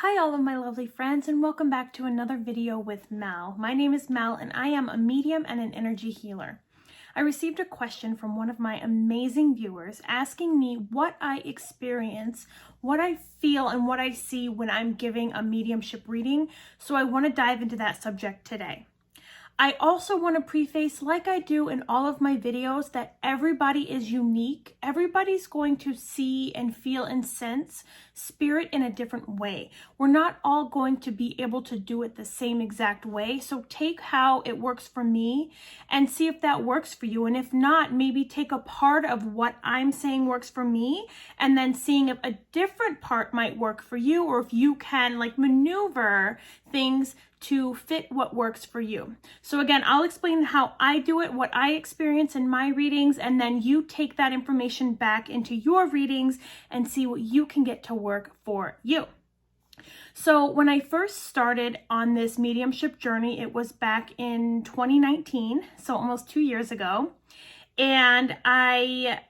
Hi all of my lovely friends, and welcome back to another video with Mel. My name is Mel and I am a medium and an energy healer. I received a question from one of my amazing viewers asking me what I experience, what I feel, and what I see when I'm giving a mediumship reading, so I want to dive into that subject today. I also want to preface, like I do in all of my videos, that everybody is unique. Everybody's going to see and feel and sense spirit in a different way. We're not all going to be able to do it the same exact way. So take how it works for me and see if that works for you. And if not, maybe take a part of what I'm saying works for me and then seeing if a different part might work for you, or if you can maneuver things to fit what works for you. So again, I'll explain how I do it, what I experience in my readings, and then you take that information back into your readings and see what you can get to work for you. So when I first started on this mediumship journey, it was back in 2019, so almost 2 years ago. And I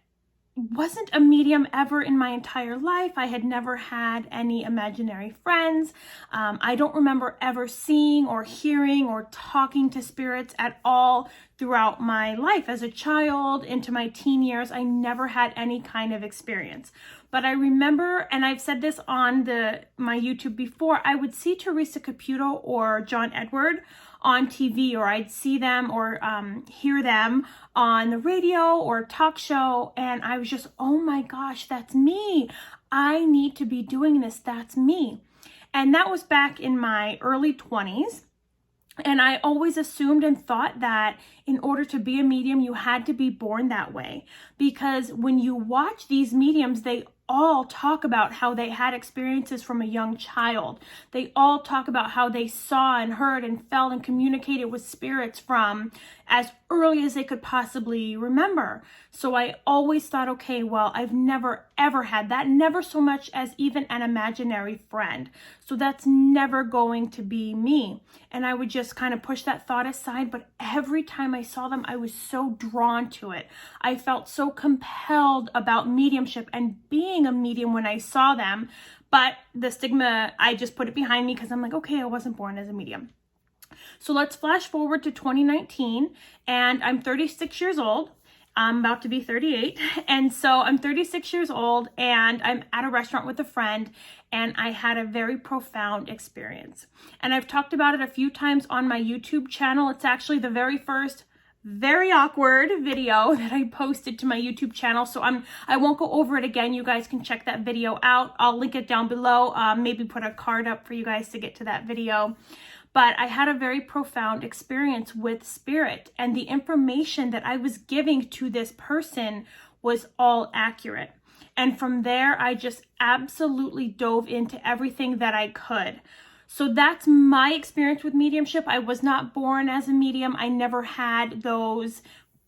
wasn't a medium ever in my entire life. I had never had any imaginary friends. I don't remember ever seeing or hearing or talking to spirits at all throughout my life. As a child, into my teen years, I never had any kind of experience. But I remember, and I've said this on my YouTube before, I would see Teresa Caputo or John Edward on TV, or I'd see them or hear them on the radio or talk show, and I was just, oh my gosh, that's me. I need to be doing this. That's me. And that was back in my early 20s. And I always assumed and thought that in order to be a medium, you had to be born that way. Because when you watch these mediums, they all talk about how they had experiences from a young child. They all talk about how they saw and heard and felt and communicated with spirits from as early as they could possibly remember. So I always thought, okay, well, I've never ever had that, never so much as even an imaginary friend. So that's never going to be me. And I would just kind of push that thought aside. But every time I saw them, I was so drawn to it. I felt so compelled about mediumship and being a medium when I saw them. But the stigma, I just put it behind me because I'm like, okay, I wasn't born as a medium. So let's flash forward to 2019, and I'm 36 years old. I'm about to be 38. And so I'm 36 years old and I'm at a restaurant with a friend, and I had a very profound experience. And I've talked about it a few times on my YouTube channel. It's actually the very first very awkward video that I posted to my YouTube channel. So I won't go over it again. You guys can check that video out. I'll link it down below. Maybe put a card up for you guys to get to that video. But I had a very profound experience with spirit, and the information that I was giving to this person was all accurate. And from there, I just absolutely dove into everything that I could. So that's my experience with mediumship. I was not born as a medium. I never had those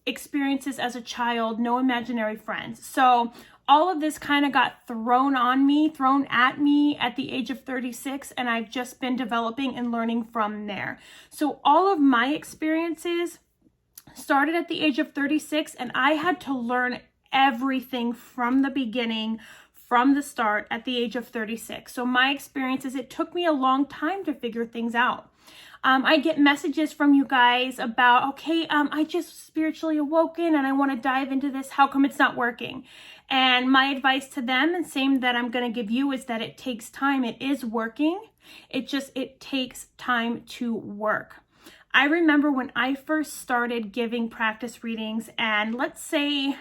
experiences as a child, no imaginary friends. So all of this kind of got thrown at me at the age of 36, and I've just been developing and learning from there. So all of my experiences started at the age of 36, and I had to learn everything from the beginning, from the start at the age of 36. So my experiences, it took me a long time to figure things out. I get messages from you guys about, okay, I just spiritually awoken and I want to dive into this. How come it's not working? And my advice to them, and same that I'm going to give you, is that it takes time. It is working. It takes time to work. I remember when I first started giving practice readings, and let's say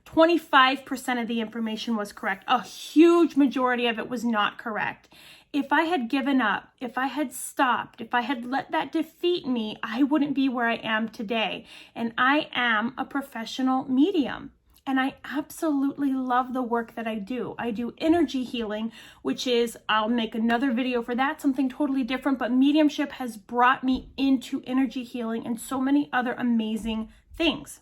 25% of the information was correct. A huge majority of it was not correct. If I had given up, if I had stopped, if I had let that defeat me, I wouldn't be where I am today. And I am a professional medium. And I absolutely love the work that I do. I do energy healing, which is, I'll make another video for that, something totally different. But mediumship has brought me into energy healing and so many other amazing things.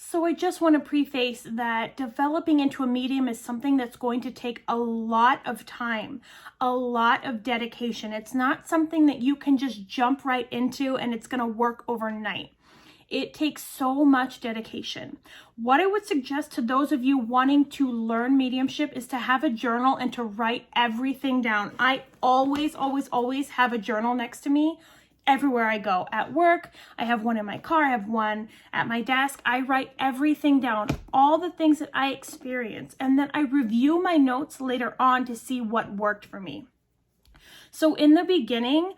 So I just want to preface that developing into a medium is something that's going to take a lot of time, a lot of dedication. It's not something that you can just jump right into and it's going to work overnight. It takes so much dedication. What I would suggest to those of you wanting to learn mediumship is to have a journal and to write everything down. I always have a journal next to me everywhere I go. At work, I have one in my car, I have one at my desk. I write everything down, all the things that I experience, and then I review my notes later on to see what worked for me. So in the beginning,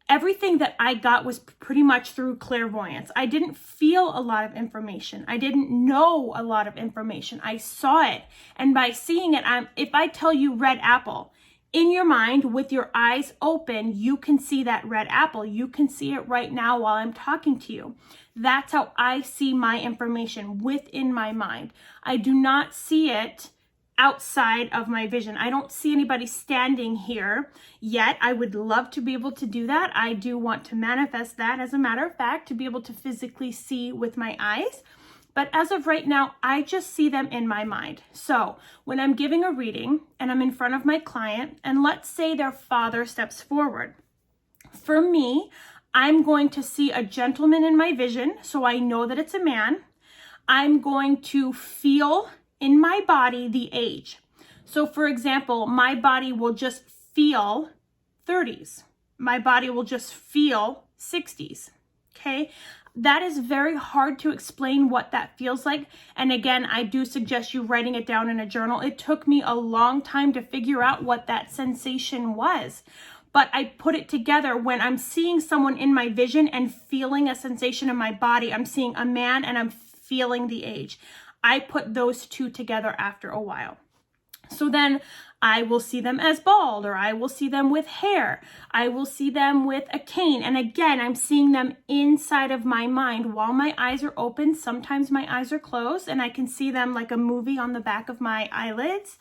everything that I got was pretty much through clairvoyance. I didn't feel a lot of information. I didn't know a lot of information. I saw it. And by seeing it, if I tell you red apple, in your mind, with your eyes open, you can see that red apple. You can see it right now while I'm talking to you. That's how I see my information within my mind. I do not see it outside of my vision. I don't see anybody standing here yet. I would love to be able to do that. I do want to manifest that, as a matter of fact, to be able to physically see with my eyes. But as of right now, I just see them in my mind. So when I'm giving a reading and I'm in front of my client, and let's say their father steps forward, for me, I'm going to see a gentleman in my vision, so I know that it's a man. I'm going to feel in my body the age. So for example, my body will just feel 30s. My body will just feel 60s. Okay? That is very hard to explain what that feels like. And again, I do suggest you writing it down in a journal. It took me a long time to figure out what that sensation was. But I put it together when I'm seeing someone in my vision and feeling a sensation in my body. I'm seeing a man and I'm feeling the age. I put those two together after a while. So then I will see them as bald, or I will see them with hair. I will see them with a cane. And again, I'm seeing them inside of my mind while my eyes are open. Sometimes my eyes are closed and I can see them like a movie on the back of my eyelids,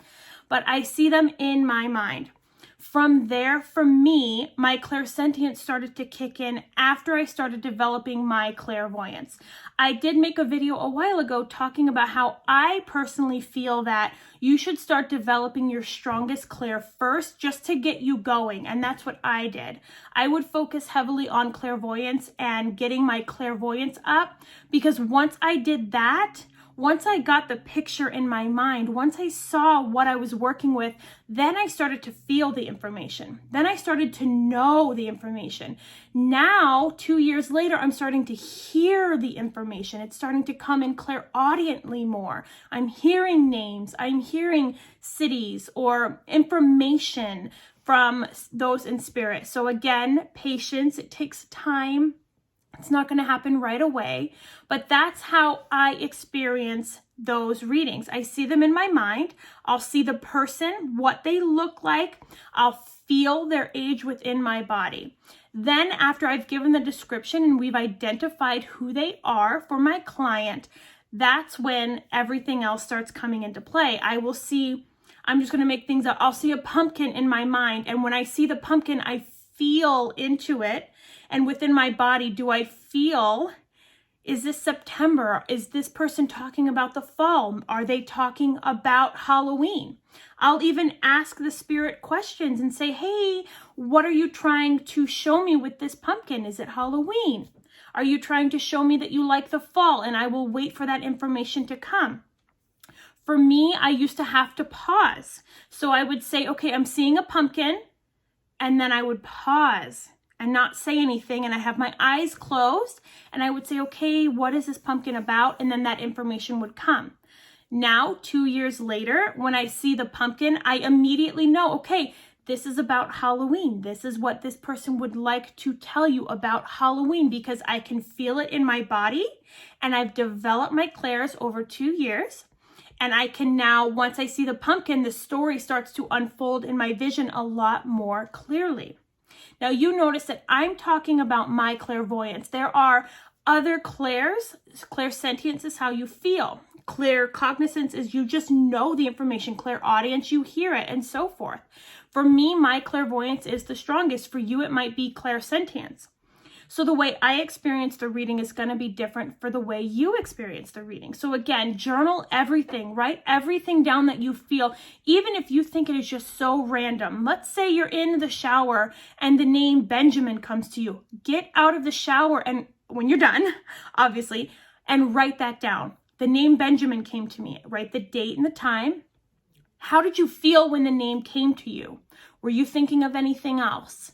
but I see them in my mind. From there, for me, my clairsentience started to kick in after I started developing my clairvoyance. I did make a video a while ago talking about how I personally feel that you should start developing your strongest clair first just to get you going, and that's what I did. I would focus heavily on clairvoyance and getting my clairvoyance up, because once I did that, once I got the picture in my mind, once I saw what I was working with, then I started to feel the information. Then I started to know the information. Now, 2 years later, I'm starting to hear the information. It's starting to come in clairaudiently more. I'm hearing names. I'm hearing cities or information from those in spirit. So again, patience. It takes time. It's not going to happen right away, but that's how I experience those readings. I see them in my mind. I'll see the person, what they look like. I'll feel their age within my body. Then after I've given the description and we've identified who they are for my client, that's when everything else starts coming into play. I'm just going to make things up. I'll see a pumpkin in my mind. And when I see the pumpkin, I feel into it. And within my body, do I feel, is this September? Is this person talking about the fall? Are they talking about Halloween? I'll even ask the spirit questions and say, hey, what are you trying to show me with this pumpkin? Is it Halloween? Are you trying to show me that you like the fall? And I will wait for that information to come. For me, I used to have to pause. So I would say, okay, I'm seeing a pumpkin. And then I would pause and not say anything, and I have my eyes closed, and I would say, okay, what is this pumpkin about? And then that information would come. Now, 2 years later, when I see the pumpkin, I immediately know, okay, this is about Halloween. This is what this person would like to tell you about Halloween, because I can feel it in my body, and I've developed my clairs over 2 years. And I can now, once I see the pumpkin, the story starts to unfold in my vision a lot more clearly. Now you notice that I'm talking about my clairvoyance. There are other clairs. Clairsentience is how you feel. Claircognizance is you just know the information. Clairaudience, you hear it, and so forth. For me, my clairvoyance is the strongest. For you, it might be clairsentience. So the way I experience the reading is going to be different for the way you experience the reading. So again, journal everything, write everything down that you feel, even if you think it is just so random. Let's say you're in the shower and the name Benjamin comes to you. Get out of the shower and when you're done, obviously, and write that down. The name Benjamin came to me. Write the date and the time. How did you feel when the name came to you? Were you thinking of anything else?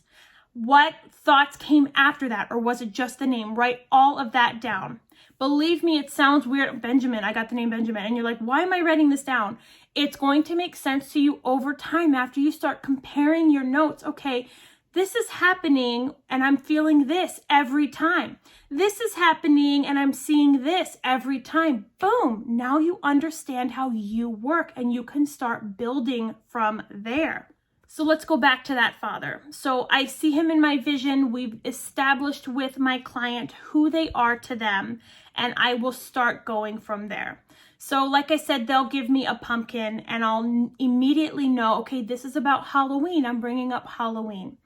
What thoughts came after that, or was it just the name? Write all of that down. Believe me, it sounds weird. Benjamin, I got the name Benjamin. And you're like, why am I writing this down? It's going to make sense to you over time after you start comparing your notes. Okay, this is happening and I'm feeling this every time. This is happening and I'm seeing this every time. Boom, now you understand how you work and you can start building from there. So let's go back to that father. So I see him in my vision. We've established with my client who they are to them, and I will start going from there. So like I said, they'll give me a pumpkin and I'll immediately know, okay, this is about Halloween. I'm bringing up Halloween.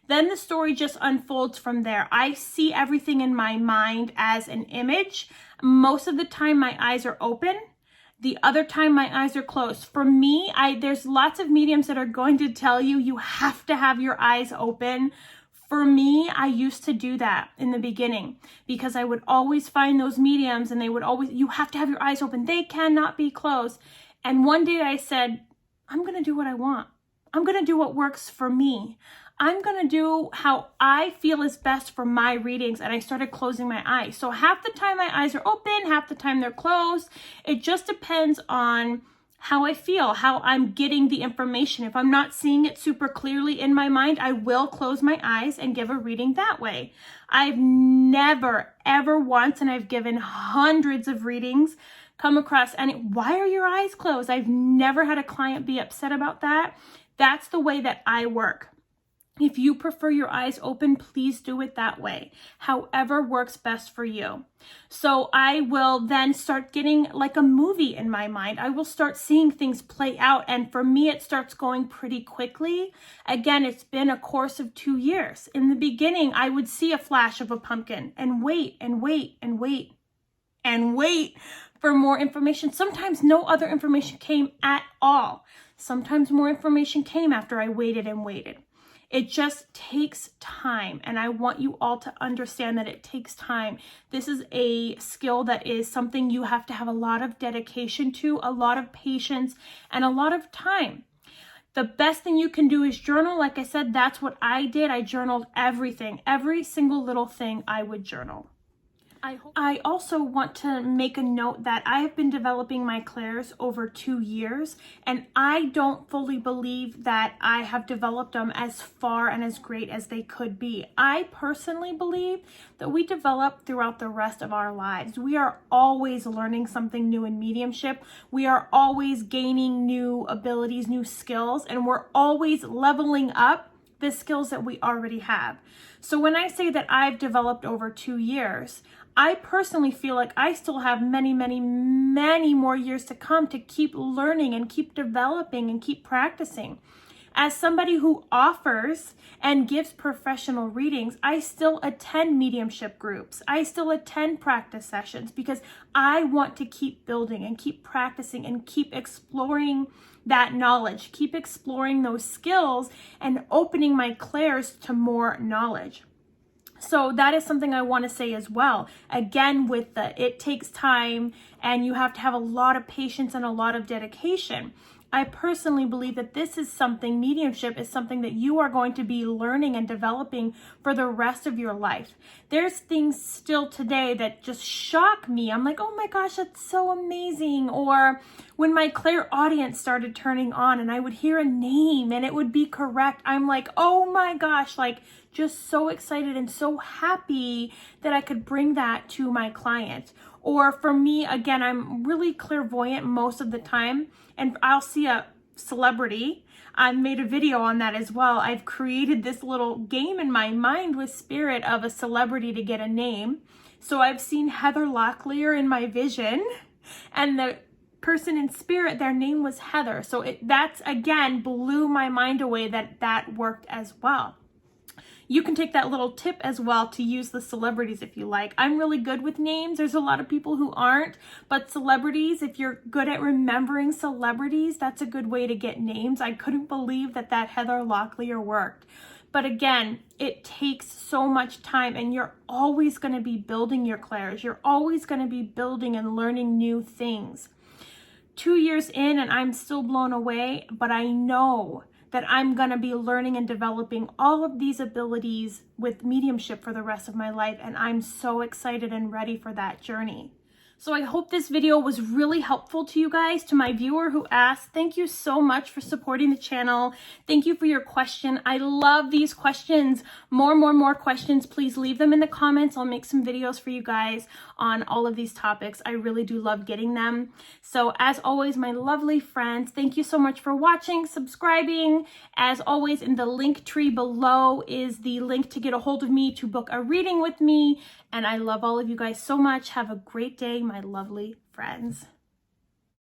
Then the story just unfolds from there. I see everything in my mind as an image. Most of the time my eyes are open. The other time my eyes are closed. For me, there's lots of mediums that are going to tell you you have to have your eyes open. For me, I used to do that in the beginning because I would always find those mediums and they would always, you have to have your eyes open. They cannot be closed. And one day I said, I'm going to do what I want. I'm going to do what works for me. I'm going to do how I feel is best for my readings. And I started closing my eyes. So half the time my eyes are open, half the time they're closed. It just depends on how I feel, how I'm getting the information. If I'm not seeing it super clearly in my mind, I will close my eyes and give a reading that way. I've never, ever once, and I've given hundreds of readings, come across any, why are your eyes closed? I've never had a client be upset about that. That's the way that I work. If you prefer your eyes open, please do it that way. However works best for you. So I will then start getting like a movie in my mind. I will start seeing things play out. And for me, it starts going pretty quickly. Again, it's been a course of 2 years. In the beginning, I would see a flash of a pumpkin and wait and wait and wait and wait for more information. Sometimes no other information came at all. Sometimes more information came after I waited and waited. It just takes time, and I want you all to understand that it takes time. This is a skill that is something you have to have a lot of dedication to, a lot of patience, and a lot of time. The best thing you can do is journal. Like I said, that's what I did. I journaled everything. Every single little thing I would journal. I also want to make a note that I have been developing my clairs over 2 years, and I don't fully believe that I have developed them as far and as great as they could be. I personally believe that we develop throughout the rest of our lives. We are always learning something new in mediumship. We are always gaining new abilities, new skills, and we're always leveling up the skills that we already have. So when I say that I've developed over 2 years, I personally feel like I still have many, many, many more years to come to keep learning and keep developing and keep practicing. As somebody who offers and gives professional readings, I still attend mediumship groups. I still attend practice sessions because I want to keep building and keep practicing and keep exploring that knowledge, keep exploring those skills and opening my clairs to more knowledge. So that is something I want to say as well. Again, with it takes time and you have to have a lot of patience and a lot of dedication. I personally believe that this is something, mediumship is something that you are going to be learning and developing for the rest of your life. There's things still today that just shock me. I'm like, oh my gosh, that's so amazing. Or when my clairaudience started turning on and I would hear a name and it would be correct, I'm like, oh my gosh, like just so excited and so happy that I could bring that to my client. Or for me, again, I'm really clairvoyant most of the time, and I'll see a celebrity. I made a video on that as well. I've created this little game in my mind with spirit of a celebrity to get a name. So I've seen Heather Locklear in my vision, and the person in spirit, their name was Heather. So that's, again, blew my mind away that worked as well. You can take that little tip as well to use the celebrities if you like. I'm really good with names. There's a lot of people who aren't, but celebrities, if you're good at remembering celebrities, that's a good way to get names. I couldn't believe that Heather Locklear worked. But again, it takes so much time, and you're always going to be building your clairs. You're always going to be building and learning new things. 2 years in and I'm still blown away, but I know that I'm going to be learning and developing all of these abilities with mediumship for the rest of my life. And I'm so excited and ready for that journey. So I hope this video was really helpful to you guys. To my viewer who asked, thank you so much for supporting the channel. Thank you for your question. I love these questions. More questions. Please leave them in the comments. I'll make some videos for you guys on all of these topics. I really do love getting them. So as always, my lovely friends, thank you so much for watching, subscribing. As always, in the link tree below is the link to get a hold of me to book a reading with me. And I love all of you guys so much. Have a great day, my lovely friends.